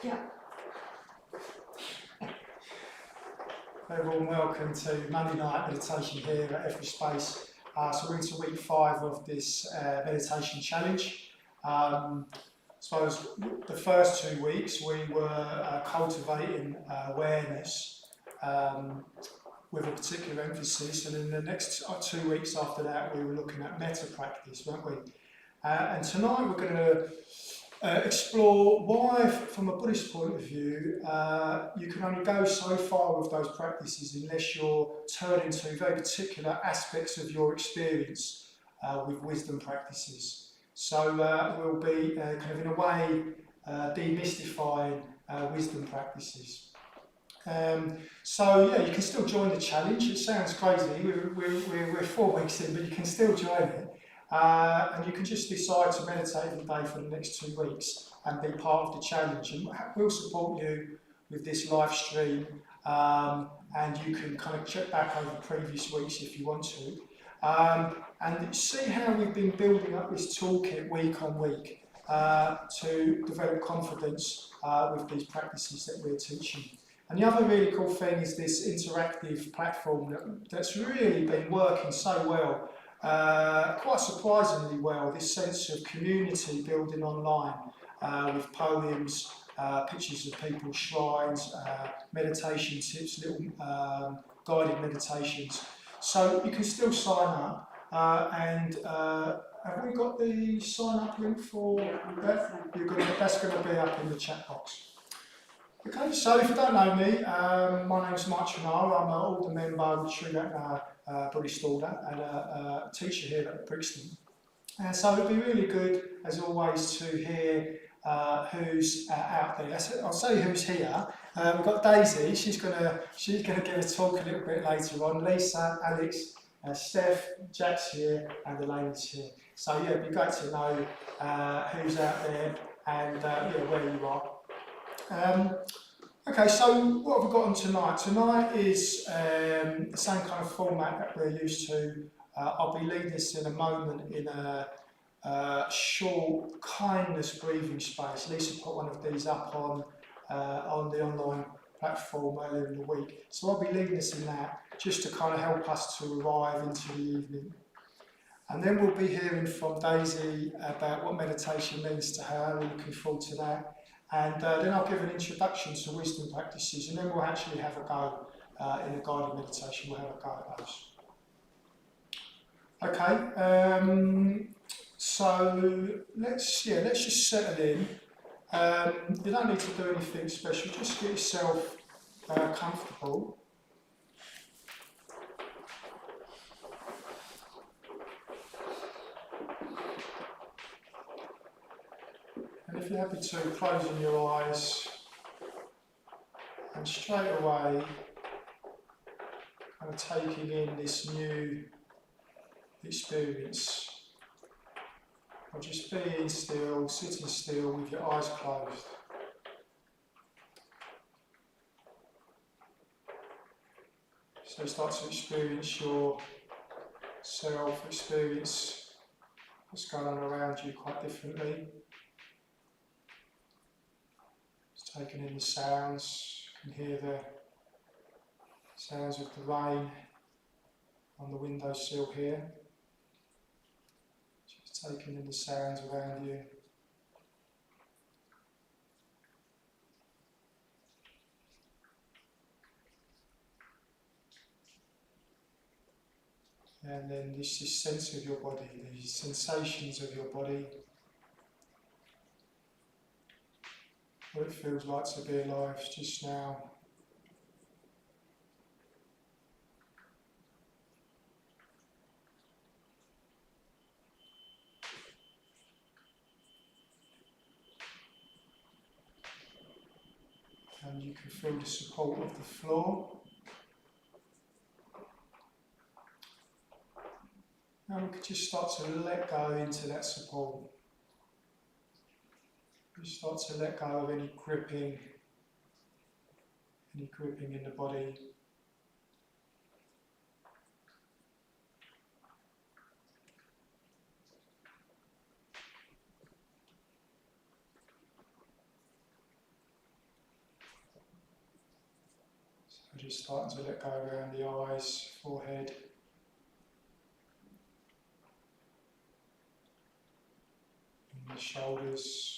Yeah. Very warm welcome to Monday night meditation here at Every Space. So we're into week 5 of this meditation challenge. So the first 2 weeks we were cultivating awareness with a particular emphasis, and in the next 2 weeks after that we were looking at metta practice, weren't we? And tonight we're going to explore why, from a Buddhist point of view, you can only go so far with those practices unless you're turning to very particular aspects of your experience with wisdom practices. So we'll be kind of in a way demystifying wisdom practices. So yeah, you can still join the challenge. It sounds crazy, we're 4 weeks in, but you can still join it. And you can just decide to meditate every day for the next 2 weeks and be part of the challenge. And we'll support you with this live stream, and you can kind of check back over previous weeks if you want to. And see how we've been building up this toolkit week on week to develop confidence with these practices that we're teaching. And the other really cool thing is this interactive platform that's really been working so well. Quite surprisingly well, this sense of community building online with poems, pictures of people's shrines, meditation tips, little guided meditations. So you can still sign up, and have we got the sign up link for that? That's going to be up in the chat box. Okay, so if you don't know me, my name's Mike Chanara. I'm an order member with Sri Lanka Buddhist order and a teacher here at Brixton. And so it'd be really good, as always, to hear who's out there. I'll say who's here. We've got Daisy. She's gonna give a talk a little bit later on. Lisa, Alex, Steph, Jack's here, and Elaine's here. So yeah, it'd be great to know who's out there and where you are. Okay, so what have we got on tonight? Tonight is the same kind of format that we're used to. I'll be leading this in a moment in a short kindness breathing space. Lisa put one of these up on the online platform earlier in the week. So I'll be leading this in that, just to kind of help us to arrive into the evening. And then we'll be hearing from Daisy about what meditation means to her. We're looking forward to that. And then I'll give an introduction to wisdom practices, and then we'll actually have a go in a guided meditation. We'll have a go at those. Okay, so let's just settle in. You don't need to do anything special. Just get yourself comfortable. And if you're happy to, closing your eyes and straight away kind of taking in this new experience of just being still, sitting still with your eyes closed. So start to experience yourself, experience what's going on around you quite differently. Taking in the sounds, you can hear the sounds of the rain on the windowsill here. Just taking in the sounds around you. And then this sense of your body, these sensations of your body. What it feels like to be alive just now. And you can feel the support of the floor. And we could just start to let go into that support. You start to let go of any gripping in the body. just starting to let go around the eyes, forehead, and the shoulders.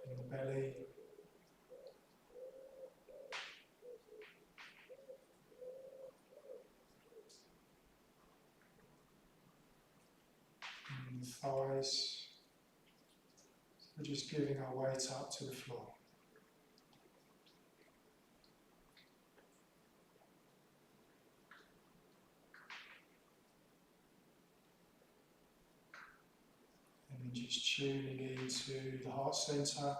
And the belly. And the thighs. We're just giving our weight up to the floor. And then just tuning into the heart centre,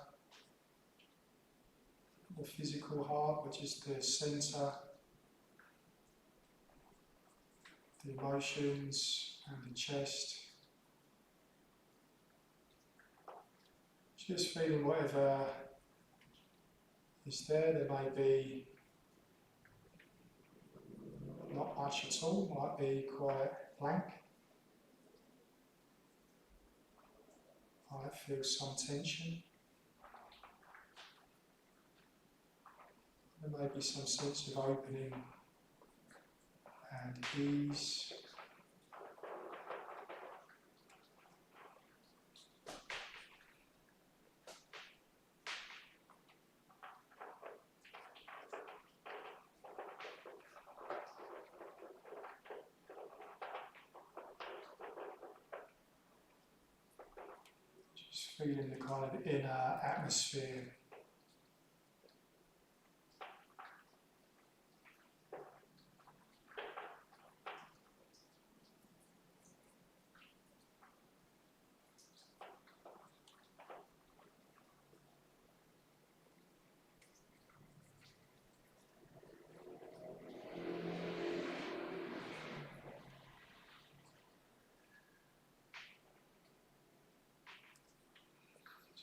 the physical heart, but just the centre, the emotions and the chest. Just feeling whatever is there. There may be not much at all, might be quite blank. Might feel some tension. There may be some sense of opening and ease. Just feeling the kind of inner atmosphere.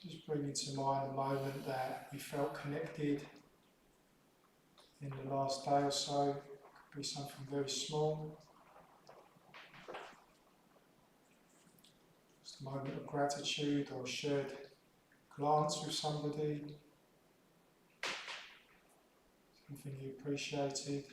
Just bringing to mind the moment that we felt connected in the last day or so. Could be something very small. Just a moment of gratitude or a shared glance with somebody. Something you appreciated.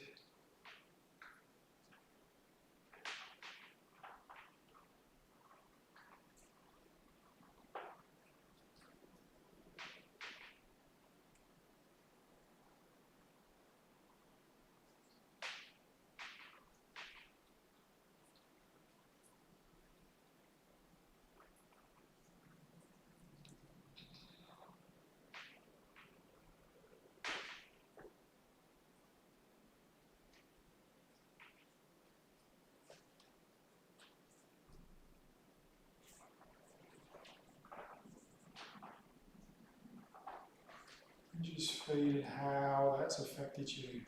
And just feeling how that's affected you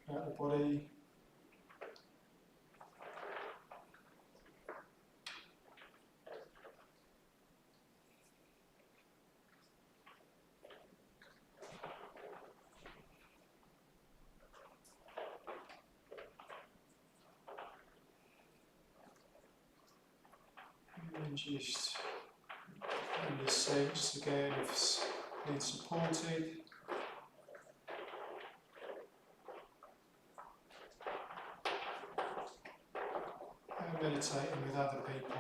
throughout the body. And just in this sense again of being supported. And meditating with other people.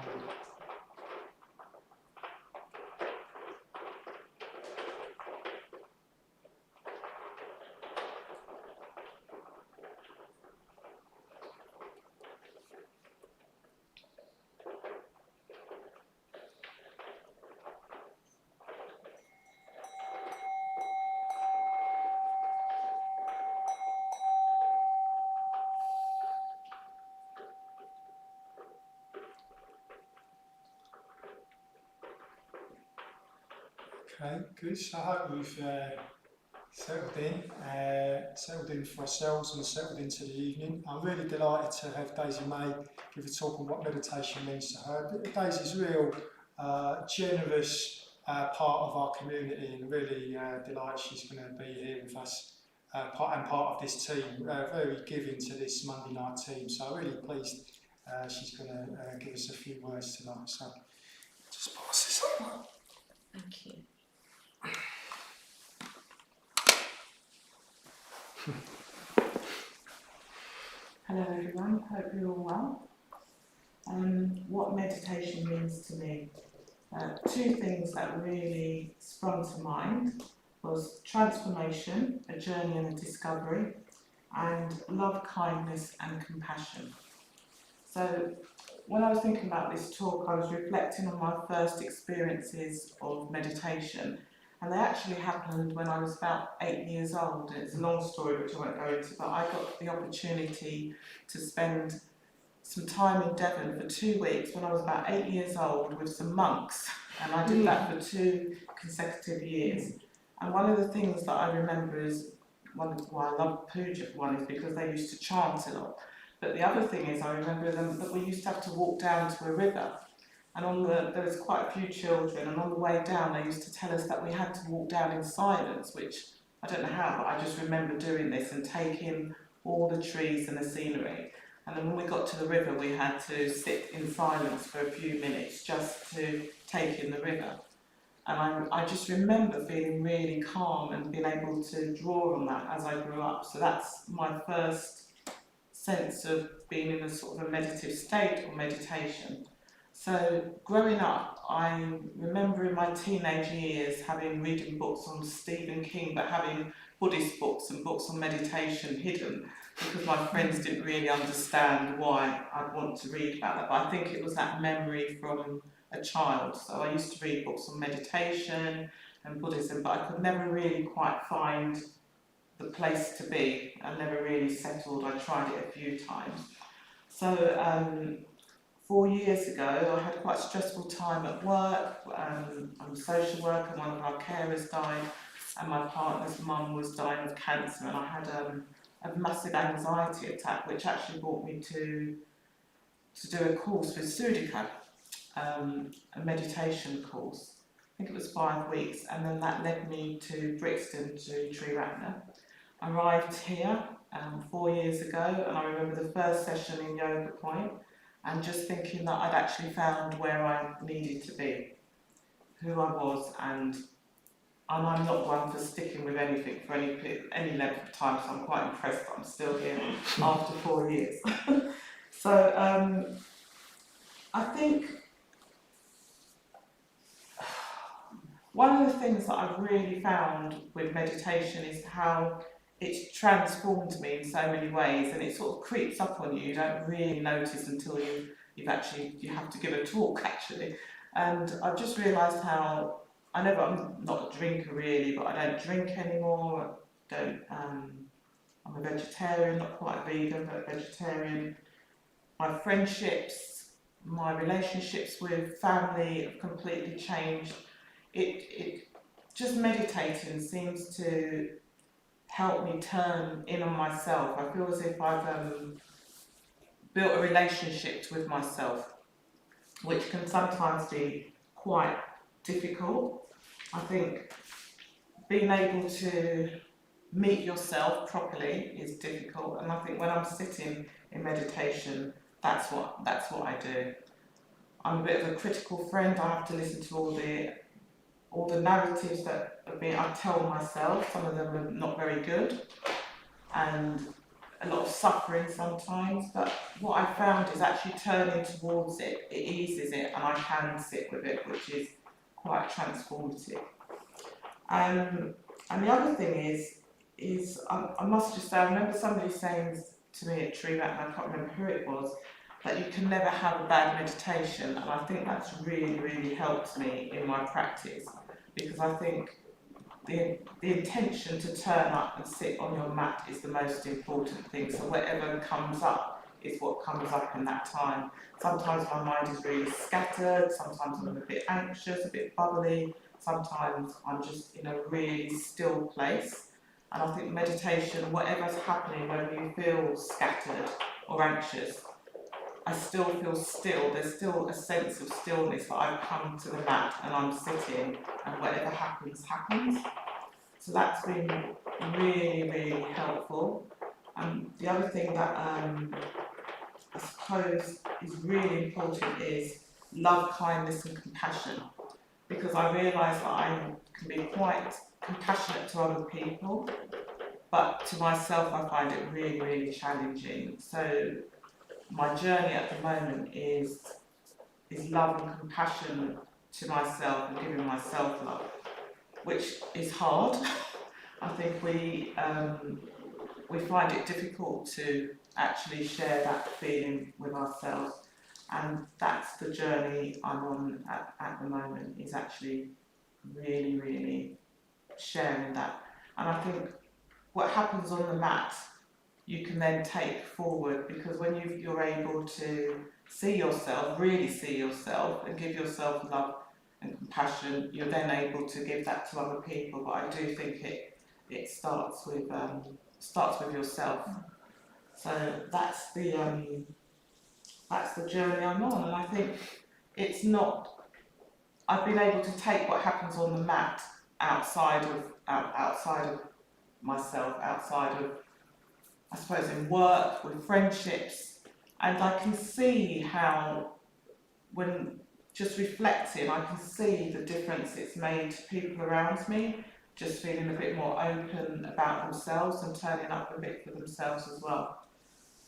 Okay, good. So I hope we've settled in for ourselves and settled into the evening. I'm really delighted to have Daisy May give a talk on what meditation means to her. Daisy's a real generous part of our community, and really delighted she's going to be here with us part of this team, very giving to this Monday night team. So really pleased she's going to give us a few words tonight. So just pass this on. Thank you. Hello everyone, hope you're all well. What meditation means to me. Two things that really sprung to mind was transformation, a journey and a discovery, and love, kindness and compassion. So when I was thinking about this talk, I was reflecting on my first experiences of meditation, and they actually happened when I was about 8 years old. It's a long story which I won't go into, but I got the opportunity to spend some time in Devon for 2 weeks when I was about 8 years old with some monks, and I did that for 2 consecutive years. And one of the things that I remember is, why I love puja for one, is because they used to chant a lot. But the other thing is, I remember that we used to have to walk down to a river, and there was quite a few children, and on the way down they used to tell us that we had to walk down in silence, which I don't know how, but I just remember doing this and taking all the trees and the scenery. And then when we got to the river, we had to sit in silence for a few minutes just to take in the river. And I just remember feeling really calm and being able to draw on that as I grew up. So that's my first sense of being in a sort of a meditative state or meditation. So growing up, I remember in my teenage years reading books on Stephen King, but having Buddhist books and books on meditation hidden, because my friends didn't really understand why I'd want to read about that. But I think it was that memory from a child. So I used to read books on meditation and Buddhism, but I could never really quite find the place to be. I never really settled. I tried it a few times. So 4 years ago, I had quite a stressful time at work. I'm a social worker, one of our carers died, and my partner's mum was dying of cancer, and I had a massive anxiety attack, which actually brought me to do a course with Sudhika, a meditation course. I think it was 5 weeks, and then that led me to Brixton, to Triratna. I arrived here 4 years ago, and I remember the first session in Yoga Point, and just thinking that I'd actually found where I needed to be, who I was, and I'm not one for sticking with anything for any length of time, so I'm quite impressed that I'm still here after 4 years. So I think one of the things that I've really found with meditation is how it's transformed me in so many ways, and it sort of creeps up on you. You don't really notice until you have to give a talk actually. And I've just realised how I'm not a drinker really, but I don't drink anymore. I'm a vegetarian, not quite a vegan, but a vegetarian. My friendships, my relationships with family have completely changed. It just meditating seems to help me turn in on myself. I feel as if I've built a relationship with myself, which can sometimes be quite difficult. I think being able to meet yourself properly is difficult, and I think when I'm sitting in meditation, that's what I do. I'm a bit of a critical friend. I have to listen to all the narratives that I tell myself. Some of them are not very good, and a lot of suffering sometimes, but what I found is actually turning towards it, it eases it, and I can sit with it, which is quite transformative. And the other thing is I must just say, I remember somebody saying to me at Triratna, and I can't remember who it was, that you can never have a bad meditation, and I think that's really, really helped me in my practice, because I think the intention to turn up and sit on your mat is the most important thing. So whatever comes up is what comes up in that time. Sometimes my mind is really scattered, sometimes I'm a bit anxious, a bit bubbly, sometimes I'm just in a really still place. And I think meditation, whatever's happening, whether you feel scattered or anxious, I still feel still. There's still a sense of stillness that I've come to the mat and I'm sitting, and whatever happens, happens. So that's been really, really the other thing that I suppose is really important is love, kindness and compassion, because I realise that I can be quite compassionate to other people, but to myself I find it really, really challenging. So my journey at the moment is love and compassion to myself and giving myself love, which is hard. I think we find it difficult to actually share that feeling with ourselves, and that's the journey I'm on at the moment, is actually really, really sharing that. And I think what happens on the mat you can then take forward, because when you're able to see yourself, really see yourself and give yourself love and compassion, you're then able to give that to other people. But I do think it starts with yourself. So that's the journey I'm on, and I think it's not. I've been able to take what happens on the mat outside of myself, outside of, I suppose, in work, with friendships, and I can see how, when just reflecting, I can see the difference it's made to people around me, just feeling a bit more open about themselves and turning up a bit for themselves as well.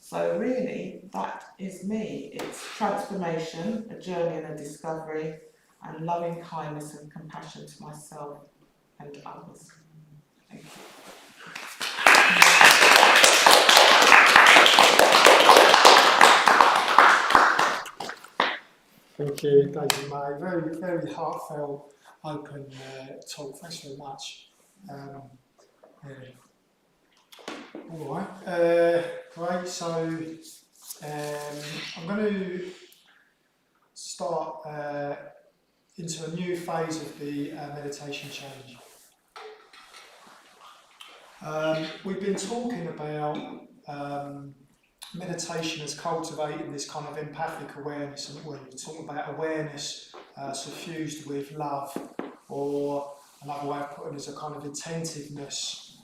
So really, that is me. It's transformation, a journey and a discovery, and loving kindness and compassion to myself and others. Thank you. Thank you, Daisy May. Very, very heartfelt, open talk. Thanks very much. Yeah. All right. Great. So I'm going to start into a new phase of the meditation challenge. We've been talking about meditation as cultivating this kind of empathic awareness, and we're talking about awareness suffused with love, or another way of putting it is a kind of attentiveness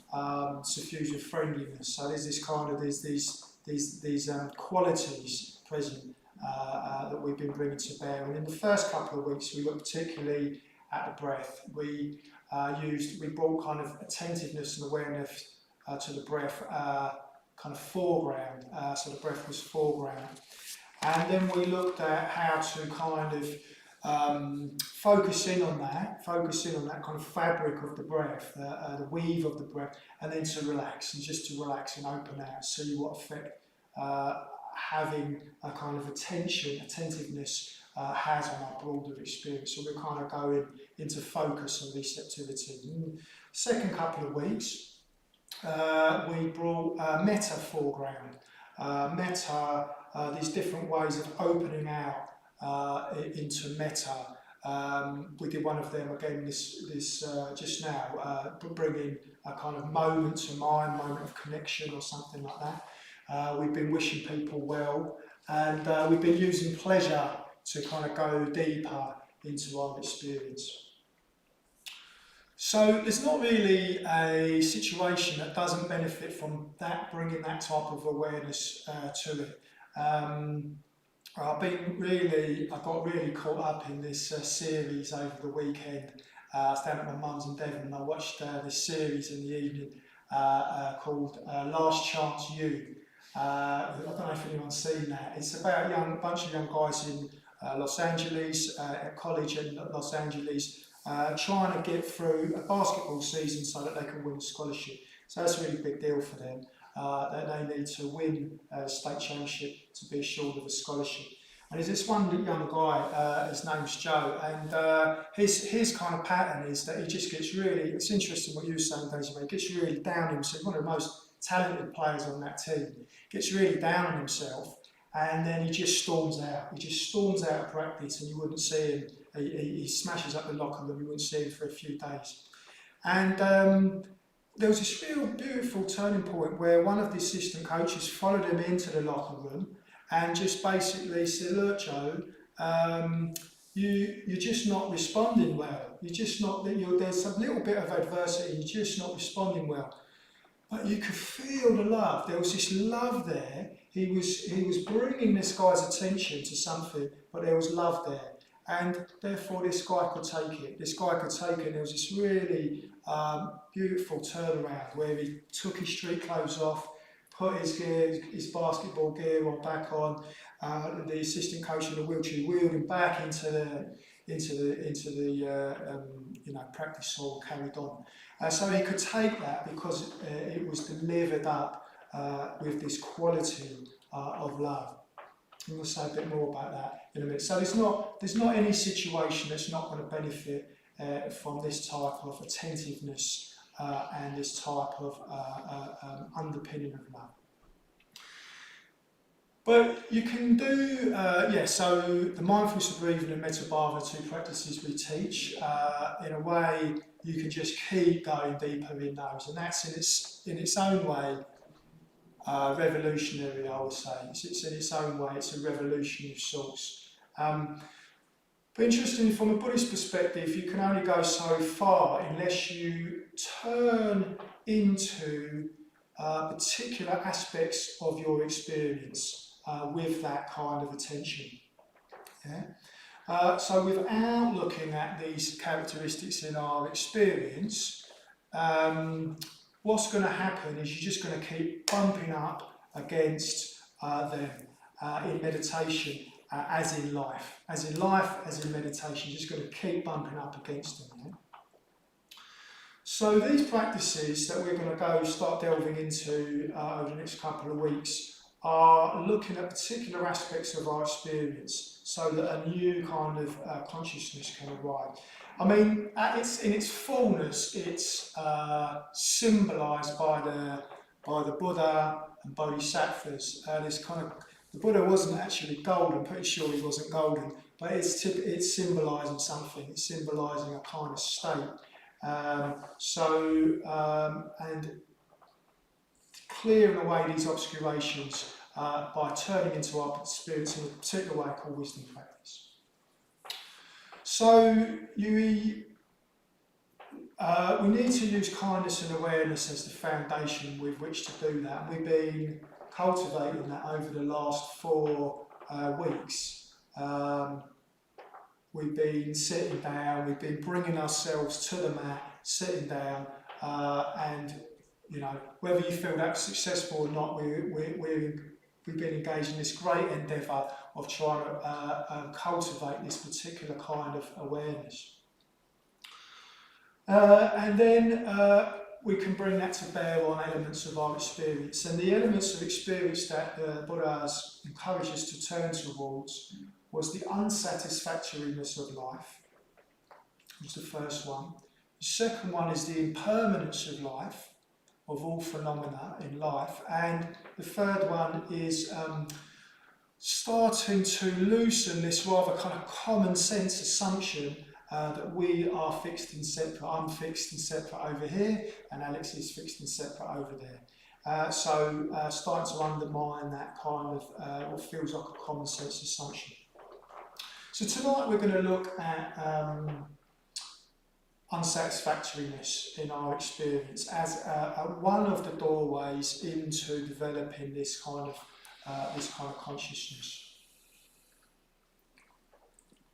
suffused with friendliness. So there's this kind of these qualities present that we've been bringing to bear. And in the first couple of weeks, we looked particularly at the breath. We brought kind of attentiveness and awareness to the breath. Kind of foreground, so the breath was foreground. And then we looked at how to kind of focus in on that kind of fabric of the breath, the weave of the breath, and then to relax, and just to relax and open out, see what effect having a kind of attentiveness has on our broader experience. So we're kind of going into focus and receptivity. In the second couple of weeks, we brought metta foreground. Metta, these different ways of opening out into metta. We did one of them again this just now, bringing a kind of moment to mind, moment of connection or something like that. We've been wishing people well, and we've been using pleasure to kind of go deeper into our experience. So there's not really a situation that doesn't benefit from that, bringing that type of awareness to it. I got really caught up in this series over the weekend. I was down at my mum's in Devon, and I watched this series in the evening called Last Chance You. I don't know if anyone's seen that. It's about a bunch of young guys in Los Angeles, at college in Los Angeles, trying to get through a basketball season so that they can win a scholarship. So that's a really big deal for them, that they need to win a state championship to be assured of a scholarship. And there's this one young guy, his name's Joe, and his kind of pattern is that he just gets really, it's interesting what you were saying, Daisy, he gets really down on himself. One of the most talented players on that team, gets really down on himself, and then he just storms out. He just storms out of practice, and you wouldn't see him. He smashes up the locker room, you wouldn't see him for a few days. And there was this real beautiful turning point where one of the assistant coaches followed him into the locker room and just basically said, look, Joe, you're just not responding well. You're just not, there's a little bit of adversity, you're just not responding well. but you could feel the love. There was this love there. He was bringing this guy's attention to something, but there was love there. And therefore this guy could take it. This guy could take it. There was this really beautiful turnaround where he took his street clothes off, put his basketball gear back on. The assistant coach in the wheelchair wheeled him back into the practice hall, carried on. So he could take that because it was delivered up with this quality of love. And we'll say a bit more about that in a minute. So there's not any situation that's not going to benefit from this type of attentiveness and this type of underpinning of love. But you can do, so the mindfulness of breathing and metta bhava, two practices we teach, in a way you can just keep going deeper in those, and that's in its own way revolutionary, I would say. It's in its own way, it's a revolution of sorts. But interestingly, from a Buddhist perspective, you can only go so far unless you turn into particular aspects of your experience with that kind of attention. Yeah? So without looking at these characteristics in our experience, what's going to happen is you're just going to keep bumping up against them in meditation, as in life. As in life, as in meditation, you're just going to keep bumping up against them. Yeah? So these practices that we're going to start delving into over the next couple of weeks are looking at particular aspects of our experience so that a new kind of consciousness can arrive. I mean, in its fullness, it's symbolised by the Buddha and Bodhisattvas. The Buddha wasn't actually golden. I'm pretty sure he wasn't golden, but it's symbolising something. It's symbolising a kind of state. And clearing away these obscurations by turning into our experience in a particular way called wisdom practice. So we need to use kindness and awareness as the foundation with which to do that. We've been cultivating that over the last 4 weeks. We've been sitting down, we've been bringing ourselves to the mat, sitting down, and whether you feel that's successful or not, we've been engaged in this great endeavour of trying to cultivate this particular kind of awareness. And then we can bring that to bear on elements of our experience. And the elements of experience that the Buddhas encouraged us to turn towards was the unsatisfactoriness of life, was the first one. The second one is the impermanence of life, of all phenomena in life. And the third one is starting to loosen this rather kind of common sense assumption that we are fixed and separate. I'm fixed and separate over here, and Alex is fixed and separate over there. So starting to undermine that kind of what feels like a common sense assumption. So tonight we're going to look at unsatisfactoriness in our experience as one of the doorways into developing this kind of consciousness.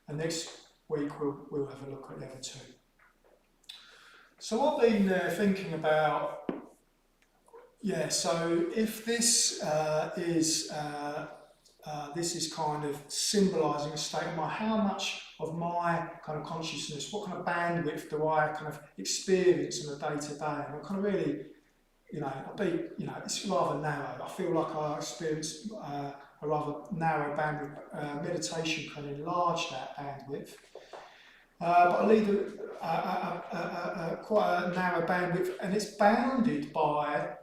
And next week we'll have a look at the other two. So I've been thinking about, so if this is kind of symbolising a state of mind, how much of my kind of consciousness, what kind of bandwidth do I kind of experience on a day-to-day? And I'm kind of really, it's rather narrow. I feel like I experience a rather narrow bandwidth. Meditation can enlarge that bandwidth. But I lead quite a narrow bandwidth, and it's bounded by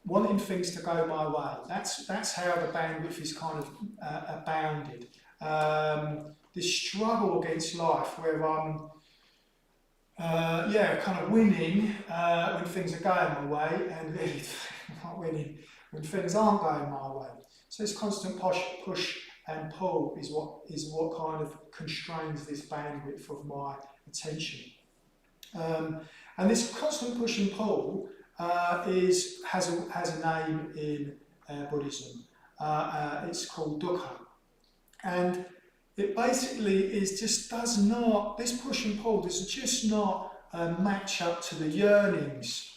wanting things to go my way. That's how the bandwidth is kind of bounded. This struggle against life, where I'm kind of winning when things are going my way, and really not winning when things aren't going my way. So this constant push and pull is what kind of constrains this bandwidth of my attention. And this constant push and pull has a name in Buddhism. It's called dukkha, and it basically does not, this push and pull does just not match up to the yearnings,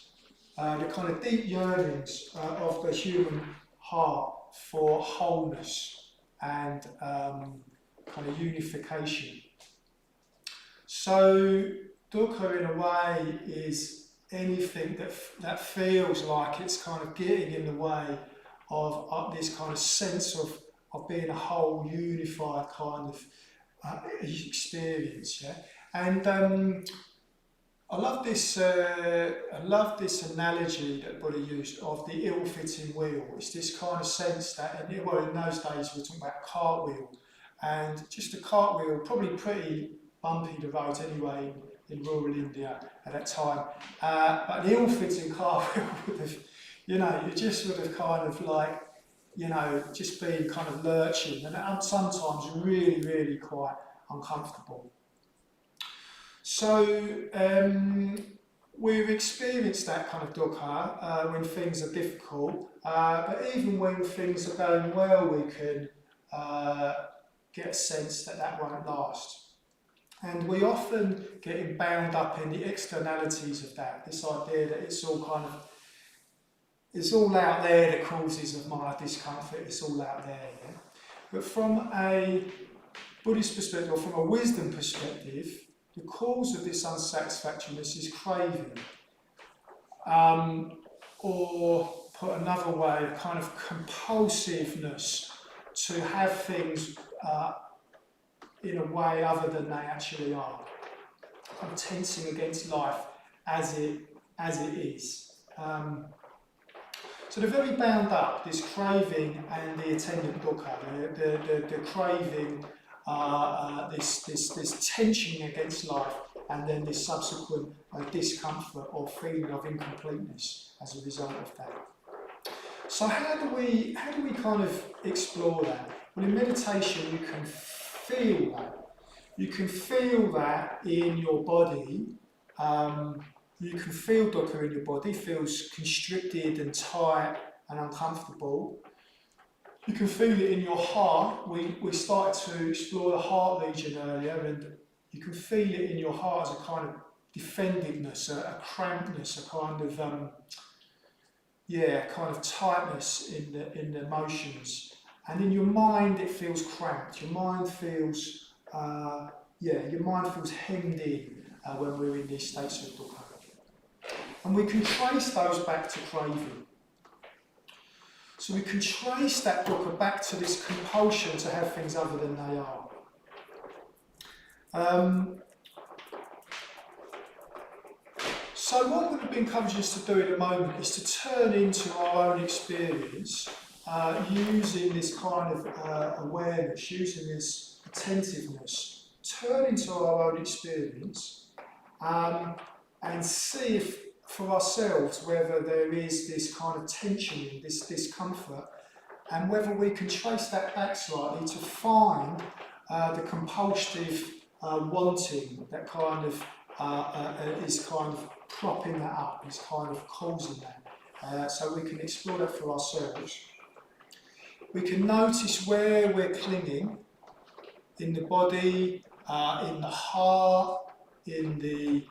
the kind of deep yearnings of the human heart for wholeness and kind of unification. So dukkha in a way is anything that feels like it's kind of getting in the way of this kind of sense of being a whole, unified kind of experience. Yeah? And I love this analogy that Buddha used of the ill-fitting wheel. It's this kind of sense that, in those days we were talking about a cartwheel, and just a cartwheel, probably pretty bumpy the roads anyway in rural India at that time. But an ill-fitting cartwheel would have, you just would have kind of like, just been kind of lurching, and sometimes really, really quite uncomfortable. So we've experienced that kind of dukkha when things are difficult, but even when things are going well, we can get a sense that won't last. And we often get bound up in the externalities of that, this idea that it's all out there, the causes of my discomfort, it's all out there. Yeah? But from a Buddhist perspective, or from a wisdom perspective, the cause of this unsatisfactoriness is craving. Or put another way, a kind of compulsiveness to have things in a way other than they actually are. Kind of tensing against life as it is. So they're very bound up, this craving and the attendant dukkha, the craving, this tension against life, and then this subsequent discomfort or feeling of incompleteness as a result of that. So how do we kind of explore that? Well, in meditation you can feel that. You can feel that in your body. You can feel dukkha in your body, feels constricted and tight and uncomfortable. You can feel it in your heart. We started to explore the heart region earlier, and you can feel it in your heart as a kind of defendedness, a crampedness, a kind of kind of tightness in the emotions. And in your mind it feels cramped. Your mind feels hemmed in when we're in these states of dukkha. And we can trace those back to craving. So we can trace that dukkha back to this compulsion to have things other than they are. So what I'm going to encourage us to do in a moment is to turn into our own experience using this kind of awareness, using this attentiveness, turn into our own experience and see if for ourselves whether there is this kind of tension, this discomfort, and whether we can trace that back slightly to find the compulsive wanting that kind of is kind of propping that up, is kind of causing that. So we can explore that for ourselves. We can notice where we're clinging in the body, in the heart, in the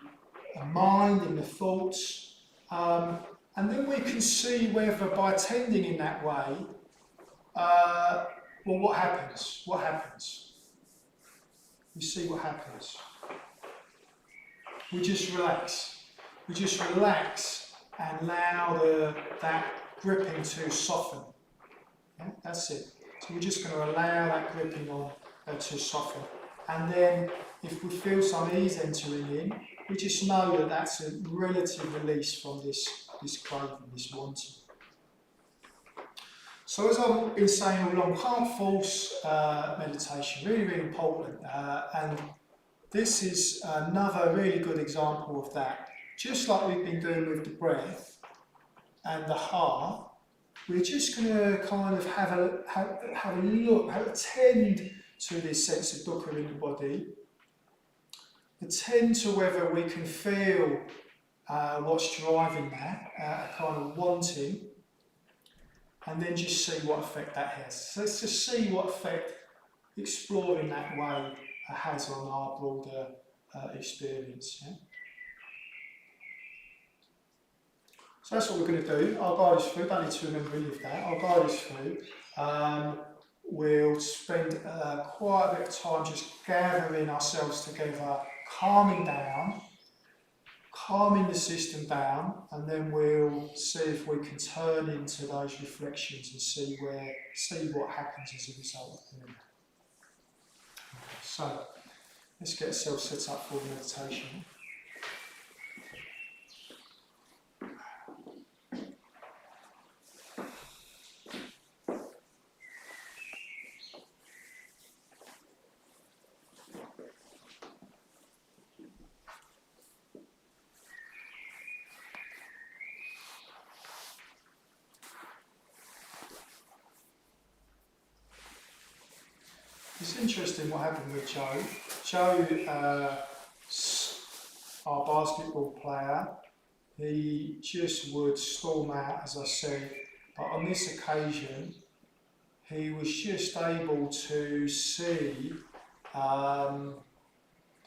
mind, in the thoughts, and then we can see whether by tending in that way, what happens? What happens? We see what happens. We just relax. We just relax and allow that gripping to soften. Yeah, that's it. So we're just going to allow that gripping on to soften. And then if we feel some ease entering in, we just know that that's a relative release from this craving, this wanting. So as I've been saying all along, can't force meditation, really, really important. And this is another really good example of that. Just like we've been doing with the breath and the heart, we're just going to kind of have a look, attend to this sense of dukkha in the body, attend to whether we can feel what's driving that, a kind of wanting, and then just see what effect that has. So let's just see what effect exploring that way has on our broader experience. Yeah? So that's what we're going to do. I'll guide us through, don't need to remember any of that. I'll guide us through. We'll spend quite a bit of time just gathering ourselves together, calming down, calming the system down, and then we'll see if we can turn into those reflections and see what happens as a result of doing that. So let's get ourselves set up for meditation. It's interesting what happened with Joe. Joe, our basketball player, he just would storm out, as I said, but on this occasion, he was just able to see the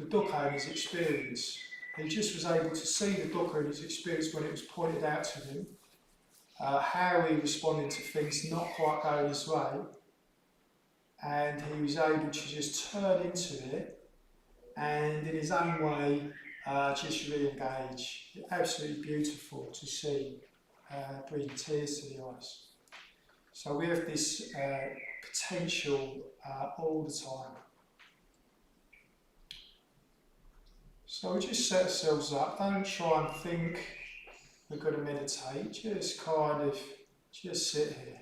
dukkha in his experience. He just was able to see the dukkha in his experience when it was pointed out to him, how he responded to things not quite going his way, and he was able to just turn into it and in his own way just re-engage. Absolutely beautiful to see, bringing tears to the eyes. So we have this potential all the time. So we just set ourselves up, don't try and think we're going to meditate, just just sit here.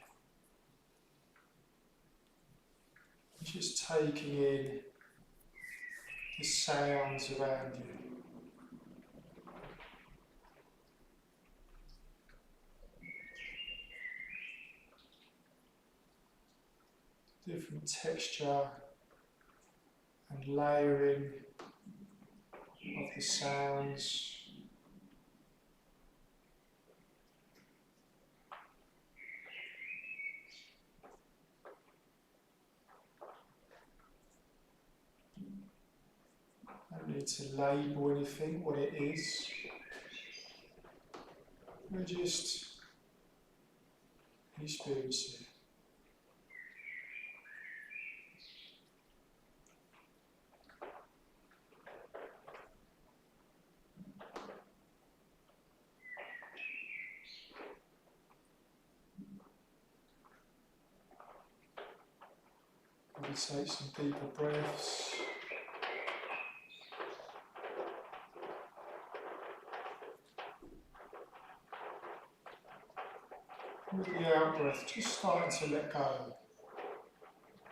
Just taking in the sounds around you. Different texture and layering of the sounds. Don't need to label anything, what it is. We're just experiencing it. Maybe take some deeper breaths. With the out breath, just starting to let go.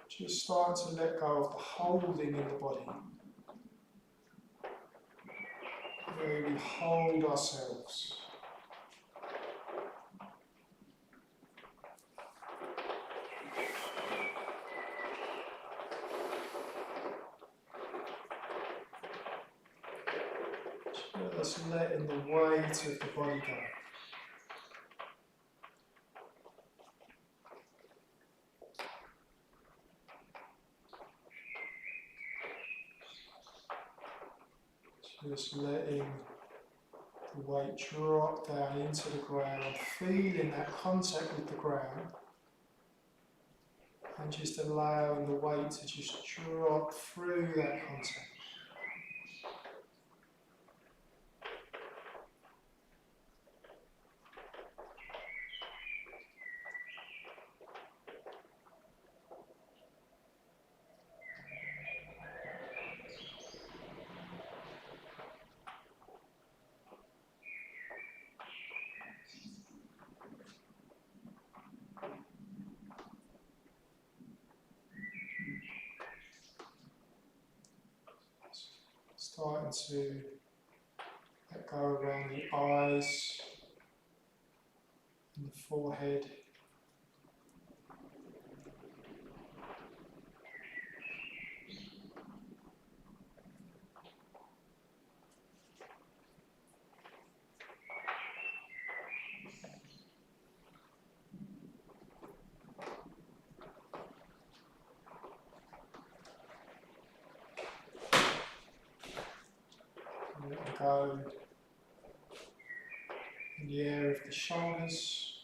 Just starting to let go of the holding in the body. Where we hold ourselves. Just letting the weight of the body go. Just letting the weight drop down into the ground, feeling that contact with the ground, and just allowing the weight to just drop through that contact. Starting to let go around the eyes and the forehead. the area of the shoulders.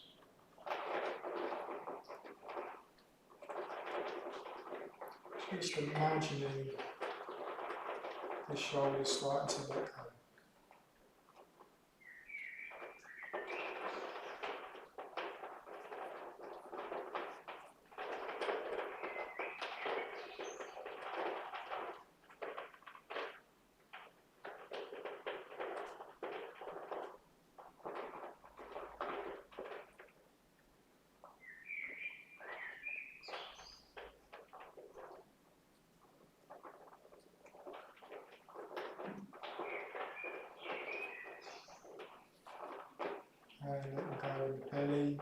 Just imagining the shoulders starting to let go. And let them go in the belly.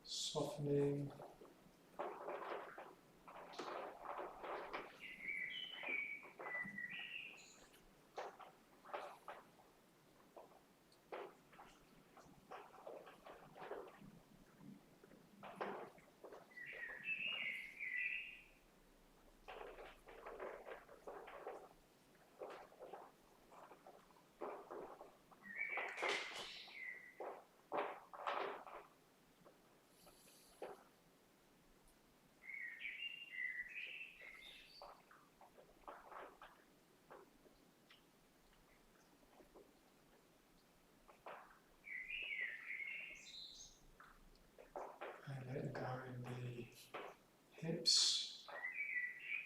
Softening. And let them go in the hips,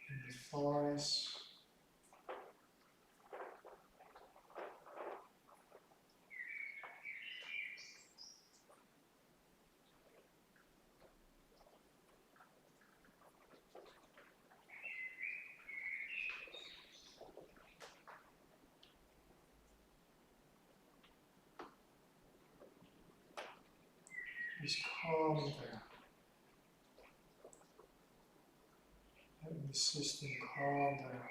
in the thighs. Just calm down. Letting the system calm down.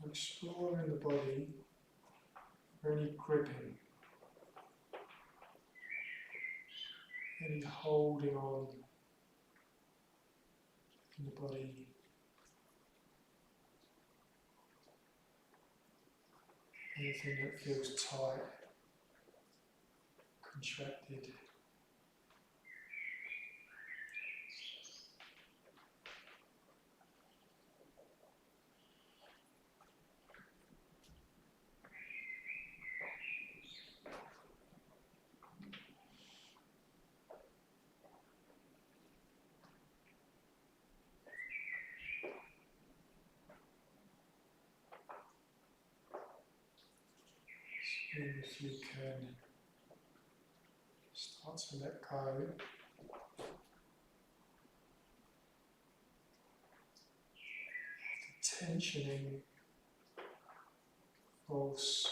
Exploring the body for any gripping, any holding on in the body, anything that feels tight, contracted. And if you can start to let go, the tensioning, false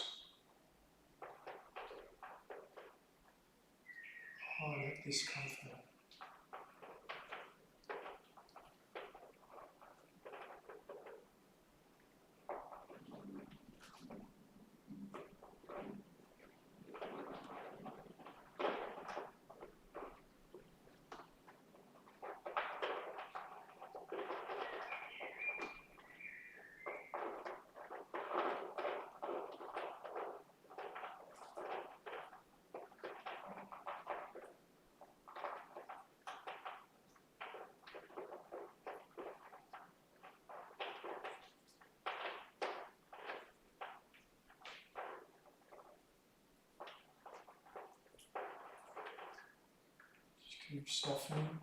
pilot discomfort. Keep softening.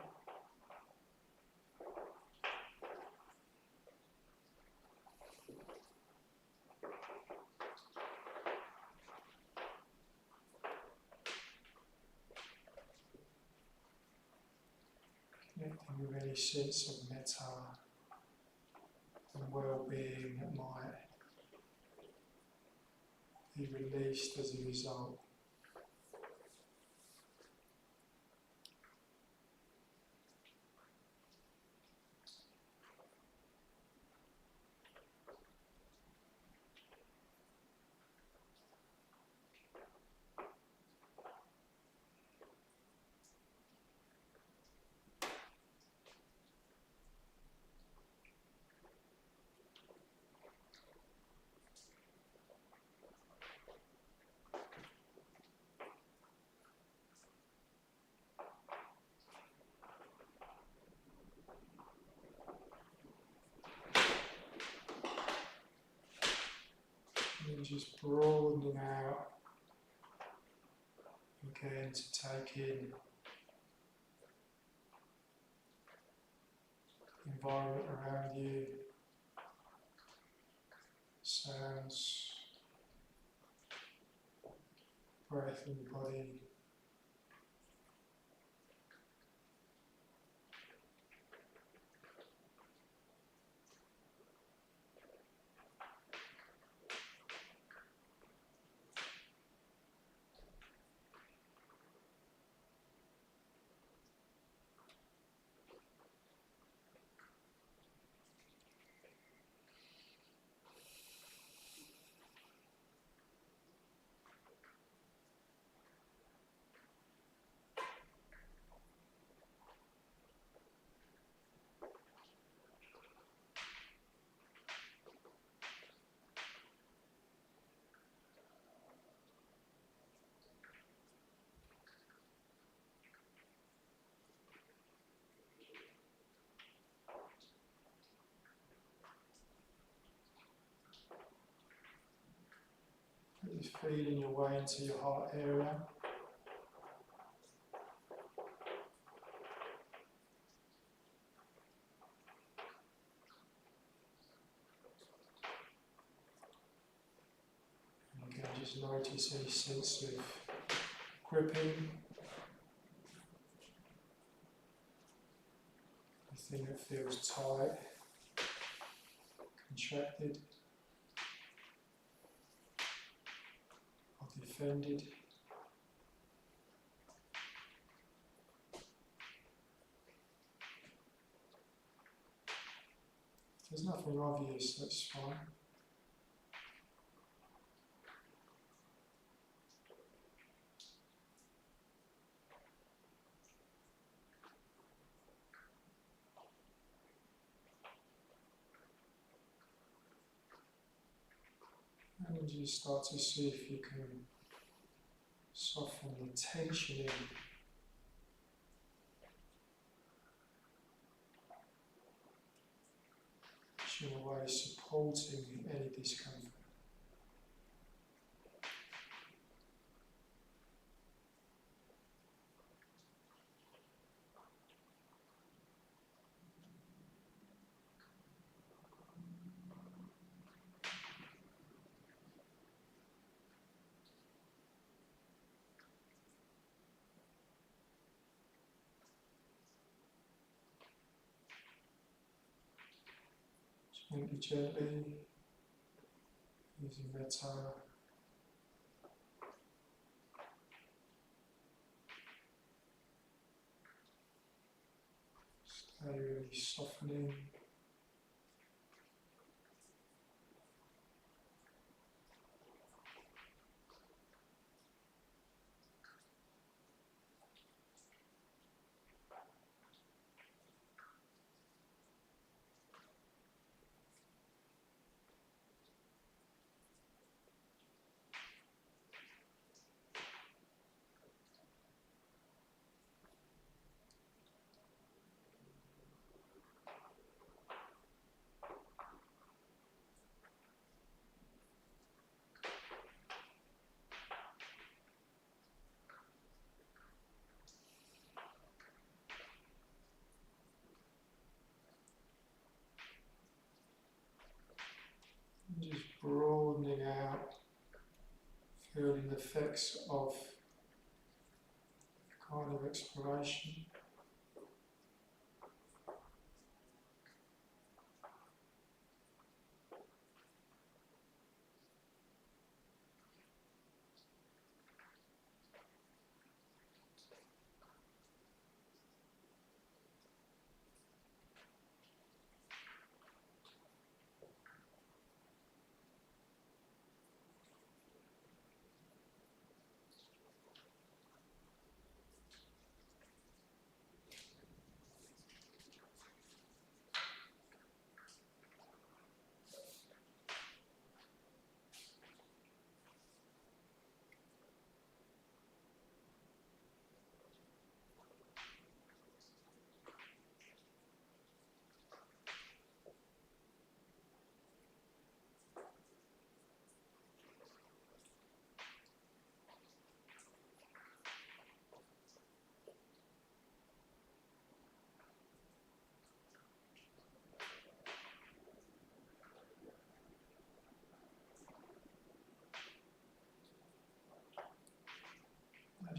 connecting with any sense of metta and well-being that might be released as a result. And just broadening out again to take in the environment around you, sounds, breath in your body. Just feeling your way into your heart area. And again, just notice any sense of gripping, anything that feels tight, contracted, or defended. If there's nothing obvious, that's fine. And you start to see if you can soften the tension in. In a way supporting any discomfort. Gently, gently, using metta. Stay really softening. And just broadening out, feeling the effects of the kind of exploration.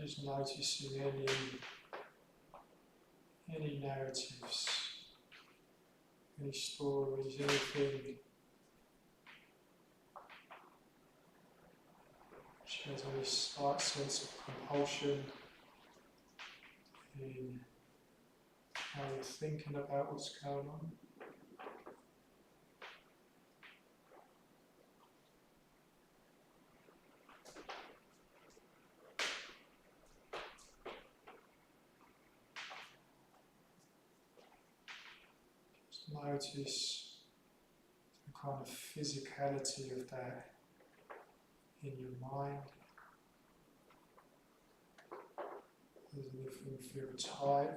just noticing any narratives, any stories, anything which has any slight sense of compulsion in how you're thinking about what's going on. Notice the kind of physicality of that in your mind. Does anything feel tight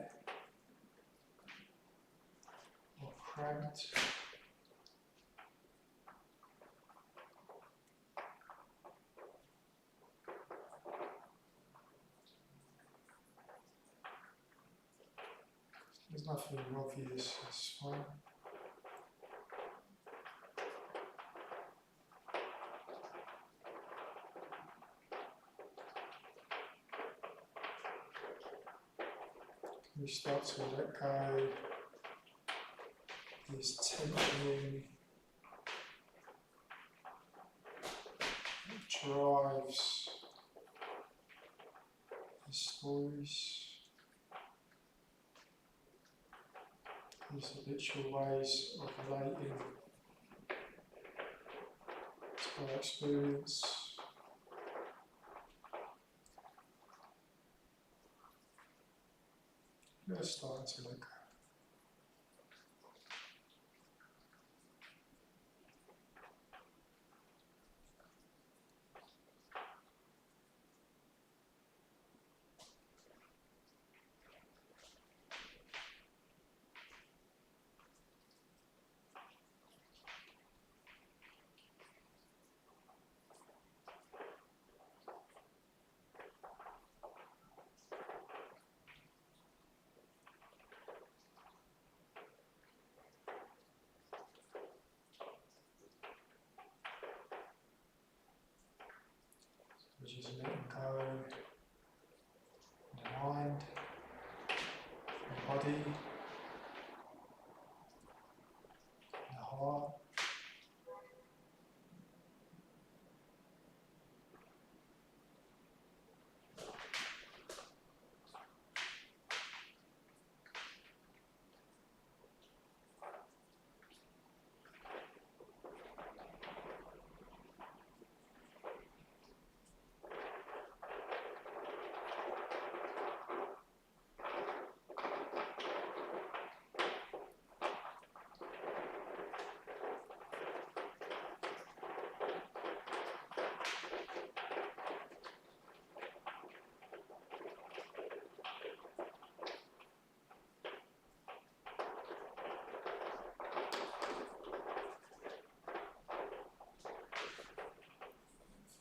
or cramped? There's nothing obvious, it's fine. We start to let go this tensioning that drives the stories, these habitual ways of relating to our experience. Just starting to let go. Which is letting go the mind, the body, the heart.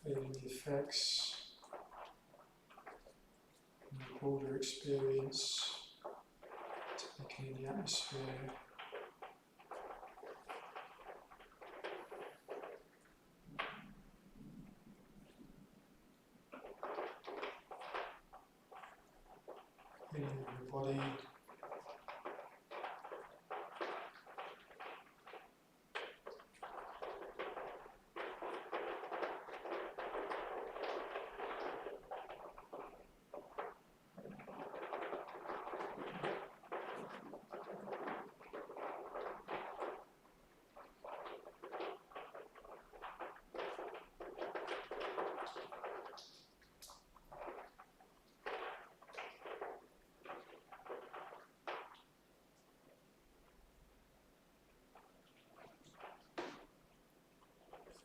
Feeling the effects and the broader experience taking in the atmosphere. Feeling your body.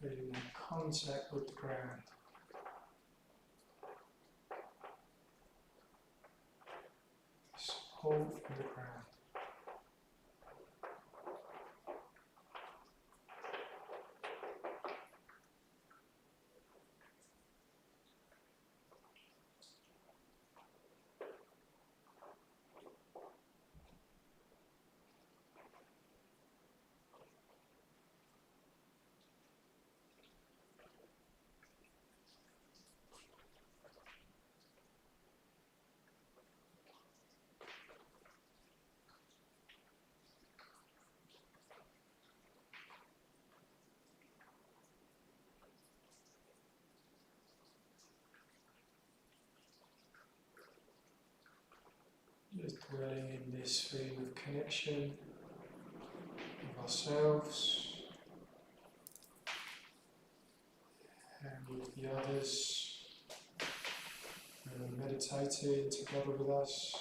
Feeling that contact with the ground. Support from the ground. Just dwelling in this feeling of connection with ourselves and with the others who are meditating together with us.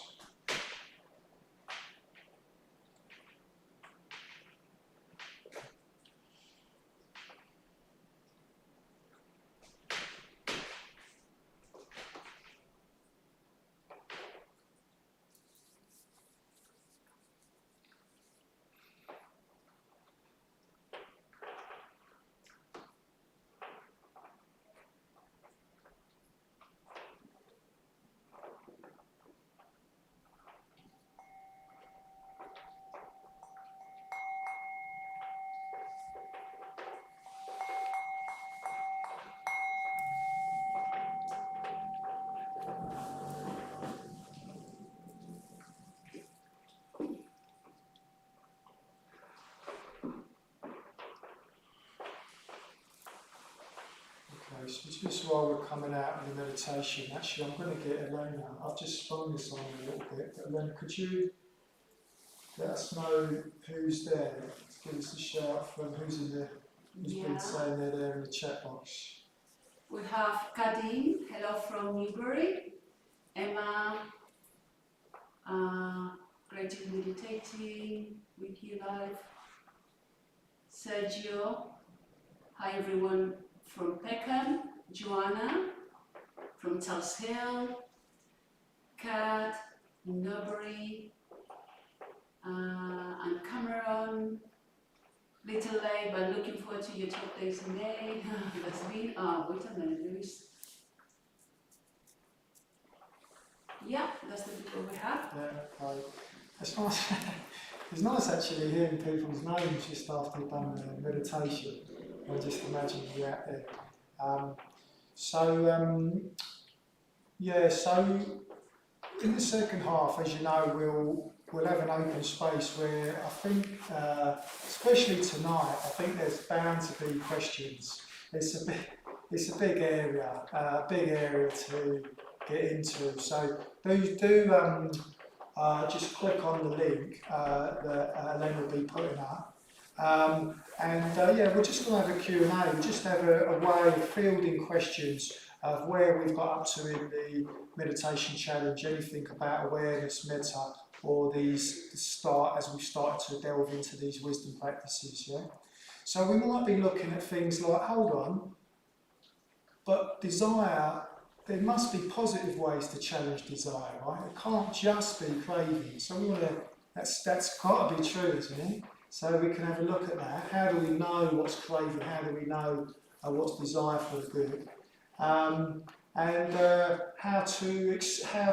So just while we're coming out of the meditation, actually I'm going to get Elena, I've just spun this on a little bit, but Elena, could you let us know who's there? Give us a shout from who's been saying they're there in the chat box. We have Kadim, hello from Newbury. Emma, great to be meditating with you live. Sergio, hi everyone from Peckham. Joanna from Tulse Hill. Kat, Newbury, and Cameron. Little late, but looking forward to your 12 days in May. That's been, wait a minute, that's the people we have. Yeah, okay. It's nice. It's nice actually hearing people's names just after they've done the meditation. I just imagine you out there. So in the second half, as you know, we'll have an open space where I think, especially tonight, I think there's bound to be questions. It's a big area to get into. So do just click on the link that Elena will be putting up. We're just going to have a Q&A. We'll just have a way of fielding questions of where we've got up to in the meditation challenge, anything about awareness, metta, or as we've started to delve into these wisdom practices. Yeah. So we might be looking at things like, hold on, but desire. There must be positive ways to challenge desire, right? It can't just be craving. So we want to. That's got to be true, isn't it? So we can have a look at that. How do we know what's craving? How do we know what's desire for the good? How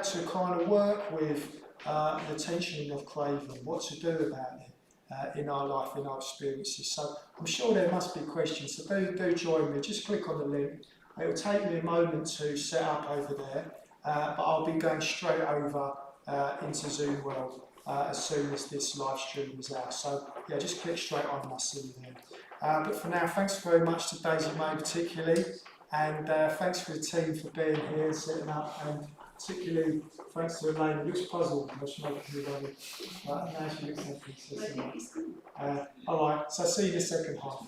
to kind of work with the tensioning of craving. What to do about it in our life, in our experiences. So I'm sure there must be questions. So do join me. Just click on the link. It will take me a moment to set up over there, but I'll be going straight over into Zoom World as soon as this live stream is out. So yeah, just click straight on and I'll see you there. But for now, thanks very much to Daisy May particularly, and thanks for the team for being here, setting up, and particularly thanks to Elaine. It looks puzzled, I should make everybody. Now she looks happy. So, all right, so see you in the second half.